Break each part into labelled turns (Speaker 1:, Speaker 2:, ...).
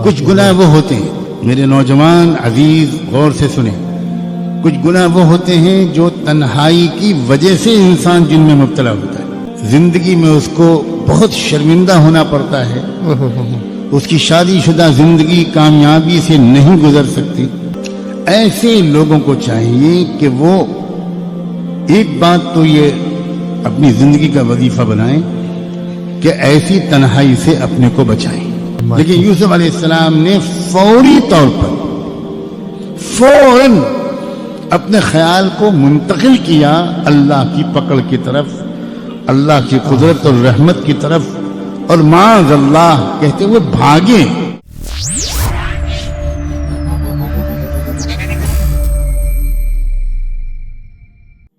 Speaker 1: کچھ گناہ وہ ہوتے ہیں میرے نوجوان عزیز غور سے سنیں، کچھ گناہ وہ ہوتے ہیں جو تنہائی کی وجہ سے انسان جن میں مبتلا ہوتا ہے، زندگی میں اس کو بہت شرمندہ ہونا پڑتا ہے، اس کی شادی شدہ زندگی کامیابی سے نہیں گزر سکتی۔ ایسے لوگوں کو چاہیے کہ وہ ایک بات تو یہ اپنی زندگی کا وظیفہ بنائیں کہ ایسی تنہائی سے اپنے کو بچائیں۔ لیکن یوسف علیہ السلام نے فوری طور پر فوراً اپنے خیال کو منتقل کیا اللہ کی پکڑ کی طرف، اللہ کی قدرت اور رحمت کی طرف، اور معاذ اللہ کہتے ہوئے بھاگے۔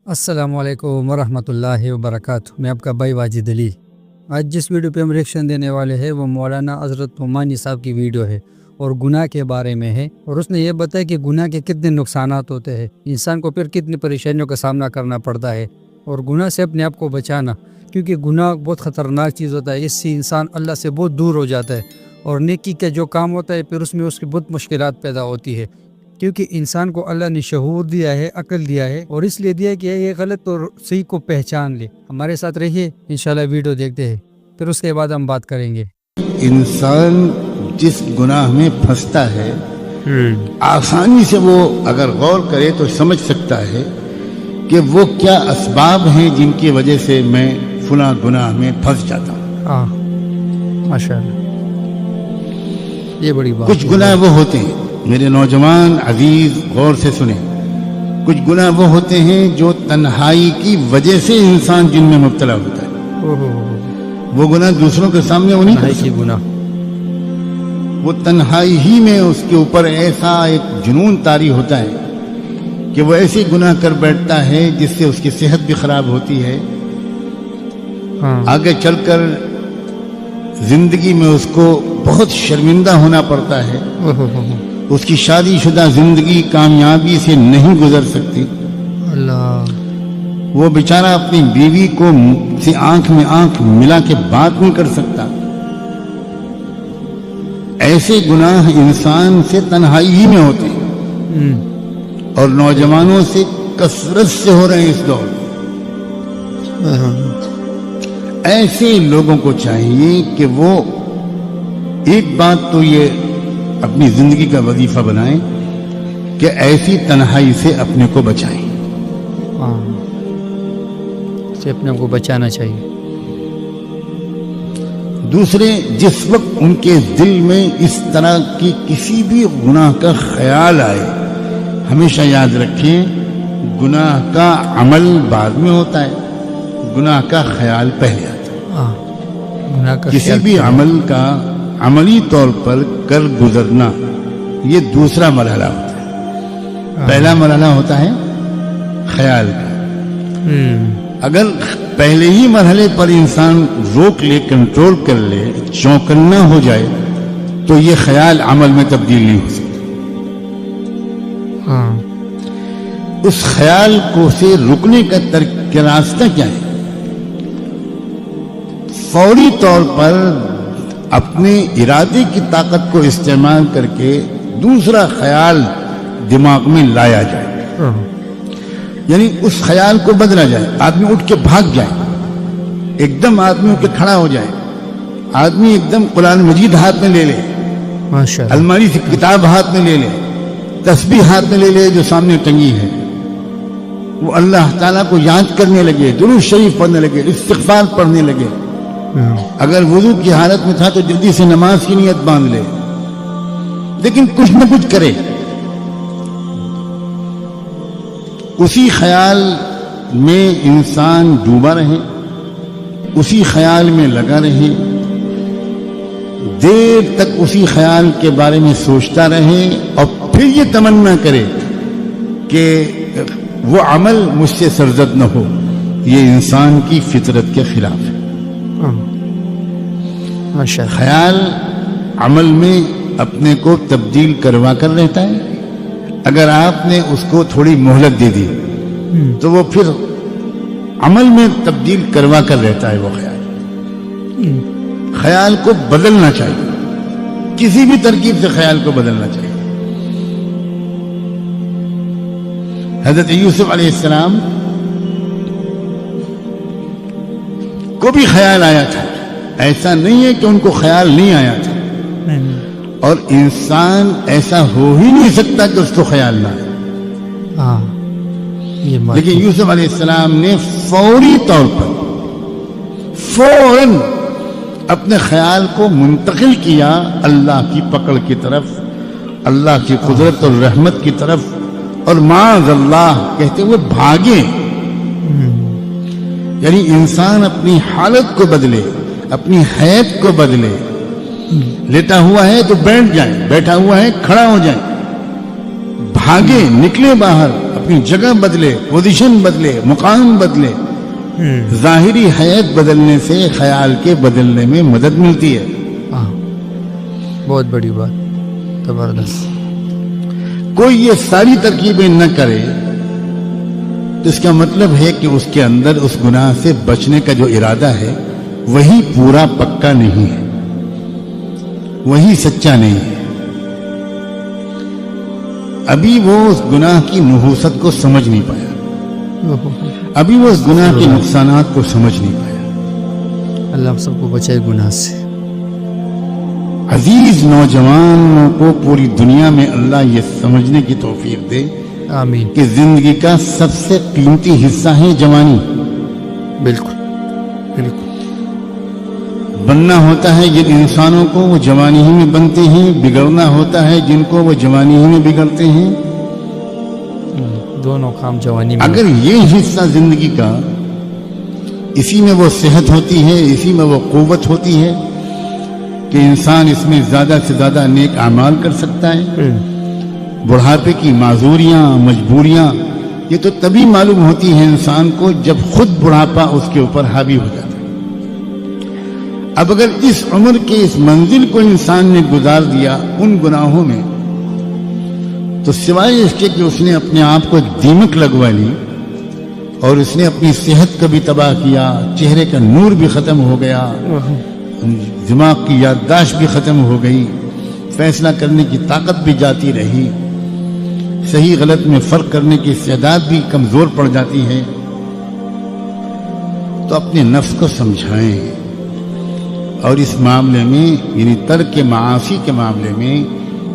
Speaker 2: السلام علیکم ورحمۃ اللہ وبرکاتہ۔ میں آپ کا بھائی واجد علی۔ آج جس ویڈیو پہ ہم ریئیکشن دینے والے ہیں وہ مولانا حضرت نعمانی صاحب کی ویڈیو ہے اور گناہ کے بارے میں ہے، اور اس نے یہ بتایا کہ گناہ کے کتنے نقصانات ہوتے ہیں، انسان کو پھر کتنی پریشانیوں کا سامنا کرنا پڑتا ہے، اور گناہ سے اپنے آپ کو بچانا، کیونکہ گناہ بہت خطرناک چیز ہوتا ہے، اس سے انسان اللہ سے بہت دور ہو جاتا ہے، اور نیکی کا جو کام ہوتا ہے پھر اس میں اس کی بہت مشکلات پیدا ہوتی ہے، کیونکہ انسان کو اللہ نے شعور دیا ہے، عقل دیا ہے، اور اس لیے دیا ہے کہ یہ غلط اور صحیح کو پہچان لے۔ ہمارے ساتھ رہیے، انشاءاللہ ویڈیو دیکھتے ہیں، پھر اس کے بعد ہم بات کریں گے۔
Speaker 1: انسان جس گناہ میں پھنستا ہے آسانی سے وہ اگر غور کرے تو سمجھ سکتا ہے کہ وہ کیا اسباب ہیں جن کی وجہ سے میں فلاں گناہ میں پھنس جاتا ہوں۔
Speaker 2: ماشاءاللہ، یہ بڑی بات۔
Speaker 1: کچھ گناہ وہ ہوتے ہیں میرے نوجوان عزیز غور سے سنیں، کچھ گناہ وہ ہوتے ہیں جو تنہائی کی وجہ سے انسان جن میں مبتلا ہوتا ہے۔ وہ گناہ دوسروں کے سامنے وہ نہیں کر سکتا،
Speaker 2: گناہ
Speaker 1: وہ تنہائی ہی میں اس کے اوپر ایسا ایک جنون طاری ہوتا ہے کہ وہ ایسے گناہ کر بیٹھتا ہے جس سے اس کی صحت بھی خراب ہوتی ہے، آگے چل کر زندگی میں اس کو بہت شرمندہ ہونا پڑتا ہے، اس کی شادی شدہ زندگی کامیابی سے نہیں گزر سکتی،
Speaker 2: اللہ،
Speaker 1: وہ بیچارہ اپنی بیوی کو سے آنکھ میں آنکھ ملا کے بات نہیں کر سکتا۔ ایسے گناہ انسان سے تنہائی ہی میں ہوتے ہیں، اور نوجوانوں سے کثرت سے ہو رہے ہیں اس دور میں۔ ایسے لوگوں کو چاہیے کہ وہ ایک بات تو یہ اپنی زندگی کا وظیفہ بنائیں کہ ایسی تنہائی سے اپنے کو بچائیں۔
Speaker 2: سے اپنے کو بچانا چاہیے۔
Speaker 1: دوسرے، جس وقت ان کے دل میں اس طرح کی کسی بھی گناہ کا خیال آئے، ہمیشہ یاد رکھیں گناہ کا عمل بعد میں ہوتا ہے، گناہ کا خیال پہلے آتا ہے۔
Speaker 2: گناہ کا
Speaker 1: کسی بھی عمل کا عملی طور پر کر گزرنا یہ دوسرا مرحلہ ہوتا ہے، پہلا مرحلہ ہوتا ہے خیال کا۔ اگر پہلے ہی مرحلے پر انسان روک لے، کنٹرول کر لے، چوکنا ہو جائے تو یہ خیال عمل میں تبدیل نہیں ہو سکتا۔ اس خیال کو سے رکنے کا راستہ کیا ہے؟ فوری طور پر اپنے ارادے کی طاقت کو استعمال کر کے دوسرا خیال دماغ میں لایا جائے، یعنی اس خیال کو بدلا جائے، آدمی اٹھ کے بھاگ جائے، ایک دم آدمی اٹھ کے کھڑا ہو جائے، آدمی ایک دم قرآن مجید ہاتھ میں لے لے، الماری سے کتاب ہاتھ میں لے لے، تسبیح ہاتھ میں لے لے جو سامنے ٹنگی ہے، وہ اللہ تعالیٰ کو یاد کرنے لگے، درود شریف پڑھنے لگے، استغفار پڑھنے لگے، اگر وضو کی حالت میں تھا تو جلدی سے نماز کی نیت باندھ لے، لیکن کچھ نہ کچھ کرے، اسی خیال میں انسان ڈوبا رہے، اسی خیال میں لگا رہے، دیر تک اسی خیال کے بارے میں سوچتا رہے، اور پھر یہ تمنا کرے کہ وہ عمل مجھ سے سرزد نہ ہو، یہ انسان کی فطرت کے خلاف ہے۔ خیال عمل میں اپنے کو تبدیل کروا کر رہتا ہے، اگر آپ نے اس کو تھوڑی مہلت دے دی تو وہ پھر عمل میں تبدیل کروا کر رہتا ہے۔ وہ خیال کو بدلنا چاہیے، किसी भी तरकीब से ख्याल को बदलना चाहिए। हजरत यूसुफ अलैहिस्सलाम को भी ख्याल आया था, ऐसा नहीं है कि उनको ख्याल नहीं आया था, और इंसान ऐसा हो ही नहीं सकता कि उसको ख्याल ना आए।
Speaker 2: हाँ, ये बात
Speaker 1: लेकिन यूसुफ अलैहिस्सलाम ने फौरी तौर पर फौरन अपने ख्याल को मुंतकिल किया अल्लाह की पकड़ की तरफ, अल्लाह की कुदरत और रहमत की तरफ, और माज़ अल्लाह कहते हुए भागे। यानी इंसान अपनी हालत को बदले, अपनी हैत को बदले। लेटा हुआ है तो बैठ जाए, बैठा हुआ है खड़ा हो जाए, भागे, निकले बाहर, अपनी जगह बदले, पोजीशन बदले, मुकाम बदले। जाहिरी हैत बदलने से ख्याल के बदलने में मदद मिलती है।
Speaker 2: हाँ, बहुत बड़ी बात, जबरदस्त।
Speaker 1: कोई ये सारी तरकीबें न करे तो इसका मतलब है कि उसके अंदर उस गुनाह से बचने का जो इरादा है वही पूरा पक्का नहीं है, वही सच्चा नहीं है। अभी वो उस गुनाह की नुहूसत को समझ नहीं पाया, अभी वो उस गुनाह के नुकसानात को समझ नहीं पाया।
Speaker 2: अल्लाह हम सबको बचाए गुनाह से।
Speaker 1: अजीज नौजवानों को पूरी दुनिया में अल्लाह ये समझने की तौफीक दे
Speaker 2: आमीन।
Speaker 1: कि जिंदगी का सबसे कीमती हिस्सा है जवानी।
Speaker 2: बिल्कुल बिल्कुल।
Speaker 1: बनना होता है जिन इंसानों को वो जवानी ही में बनते हैं, बिगड़ना होता है जिनको वो जवानी ही में बिगड़ते हैं।
Speaker 2: दोनों काम जवानी में।
Speaker 1: अगर ये हिस्सा जिंदगी का, इसी में वो सेहत होती है, इसी में वो कुव्वत होती है कि इंसान इसमें ज्यादा से ज्यादा नेक अमाल कर सकता है। बुढ़ापे की माजूरियां, मजबूरियां ये तो तभी मालूम होती है इंसान को जब खुद बुढ़ापा उसके ऊपर हावी हो जाता है। अब अगर इस उम्र के इस मंजिल को इंसान ने गुजार दिया उन गुनाहों में, तो सिवाय इसके कि उसने अपने आप को दीमक लगवा ली और उसने अपनी सेहत को भी तबाह किया, चेहरे का नूर भी खत्म हो गया, दिमाग की याददाश्त भी खत्म हो गई, फैसला करने की ताकत भी जाती रही, सही गलत में फर्क करने की इस्तेदाद भी कमजोर पड़ जाती है। तो अपने नफ्स को समझाएं और इस मामले में यानी तर्क के मासी के मामले में,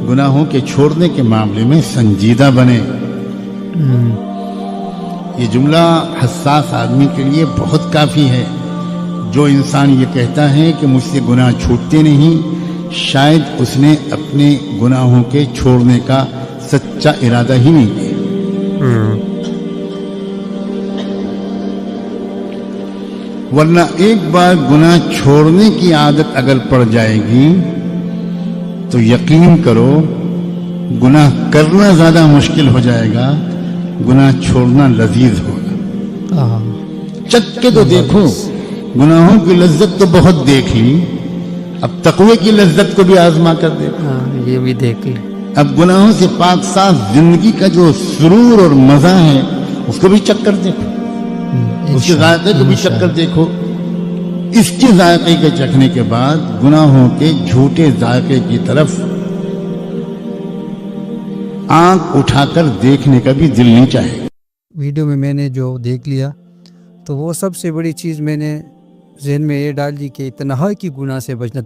Speaker 1: गुनाहों के छोड़ने के मामले में संजीदा बने। ये जुमला हसास आदमी के लिए बहुत काफी है। जो इंसान ये कहता है कि मुझसे गुनाह छूटते नहीं, शायद उसने अपने गुनाहों के छोड़ने का सच्चा इरादा ही नहीं किया। वरना एक बार गुनाह छोड़ने की आदत अगर पड़ जाएगी तो यकीन करो गुनाह करना ज्यादा मुश्किल हो जाएगा, गुनाह छोड़ना लजीज होगा। चख के तो देखो, गुनाहों की लज्जत तो बहुत देख ली, अब तकवे की लज्जत को भी आजमा कर देखो।
Speaker 2: ये भी देख ली।
Speaker 1: अब गुनाहों से पाक साफ जिंदगी का जो सुरूर और मजा है उसको भी चख कर देखो, उसके जायके को भी चख कर देखो। इसके जायके के चखने के बाद गुनाहों के झूठे जायके की तरफ आंख उठाकर देखने का भी दिल नहीं चाहे।
Speaker 2: वीडियो में मैंने जो देख लिया तो वो सबसे बड़ी चीज़ मैंने जहन में ये डाल दी कि तन्हाई की गुनाह से बचना।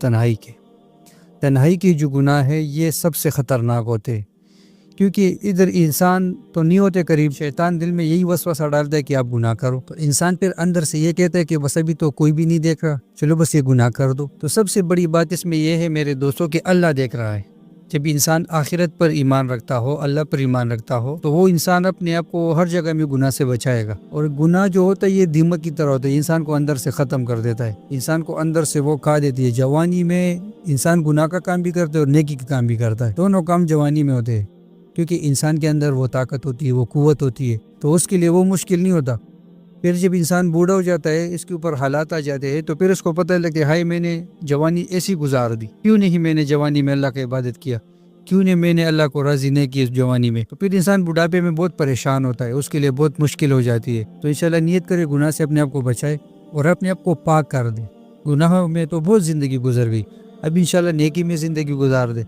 Speaker 2: तन्हाई की जो गुनाह है ये सबसे ख़तरनाक होते, क्योंकि इधर इंसान तो नहीं होते करीब, शैतान दिल में यही वसवसा डालता है कि आप गुनाह करो, तो इंसान फिर अंदर से ये कहता है कि बस अभी तो कोई भी नहीं देख रहा, चलो बस ये गुनाह कर दो। तो सबसे बड़ी बात इसमें यह है मेरे दोस्तों कि अल्लाह देख रहा है। जब इंसान आखिरत पर ईमान रखता हो, अल्लाह पर ईमान रखता हो, तो वो इंसान अपने आप को हर जगह में गुनाह से बचाएगा। और गुनाह जो होता है ये दीमक की तरह होता है, इंसान को अंदर से ख़त्म कर देता है, इंसान को अंदर से वो खा देती है। जवानी में इंसान गुनाह का काम भी करता है और नेकी का काम भी करता है, दोनों काम जवानी में होते हैं, क्योंकि इंसान के अंदर वो ताकत होती है, वो कुव्वत होती है, तो उसके लिए वो मुश्किल नहीं होता। फिर जब इंसान बूढ़ा हो जाता है, इसके ऊपर हालात आ जाते हैं, तो फिर उसको पता लगता है हाय मैंने जवानी ऐसी गुजार दी, क्यों नहीं मैंने जवानी में अल्लाह की इबादत किया, क्यों नहीं मैंने अल्लाह को राज़ी नहीं किया इस जवानी में। तो फिर इंसान बुढ़ापे में बहुत परेशान होता है, उसके लिए बहुत मुश्किल हो जाती है। तो इंशाल्लाह नियत करे गुनाह से अपने आप को बचाए और अपने आप को पाक कर दे। गुनाहों में तो बहुत ज़िंदगी गुजर गई, اب انشاءاللہ نیکی میں زندگی گزار دے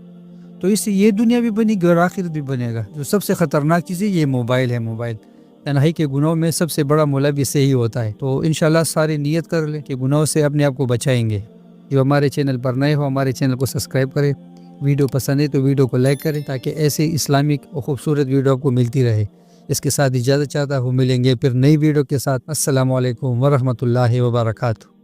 Speaker 2: تو اس سے یہ دنیا بھی بنے گی اور آخرت بھی بنے گا. جو سب سے خطرناک چیز ہے یہ موبائل ہے. موبائل تنہائی کے گناہوں میں سب سے بڑا ملوث سے ہی ہوتا ہے. تو انشاءاللہ سارے نیت کر لیں کہ گناہوں سے اپنے آپ کو بچائیں گے. جو ہمارے چینل پر نئے ہو ہمارے چینل کو سبسکرائب کریں. ویڈیو پسند ہے تو ویڈیو کو لائک کریں تاکہ ایسے اسلامک اور خوبصورت ویڈیو آپ کو ملتی رہے. اس کے ساتھ اجازت چاہتا ہوں, ملیں گے پھر نئی ویڈیو کے ساتھ. السلام علیکم ورحمۃ اللہ وبرکاتہ.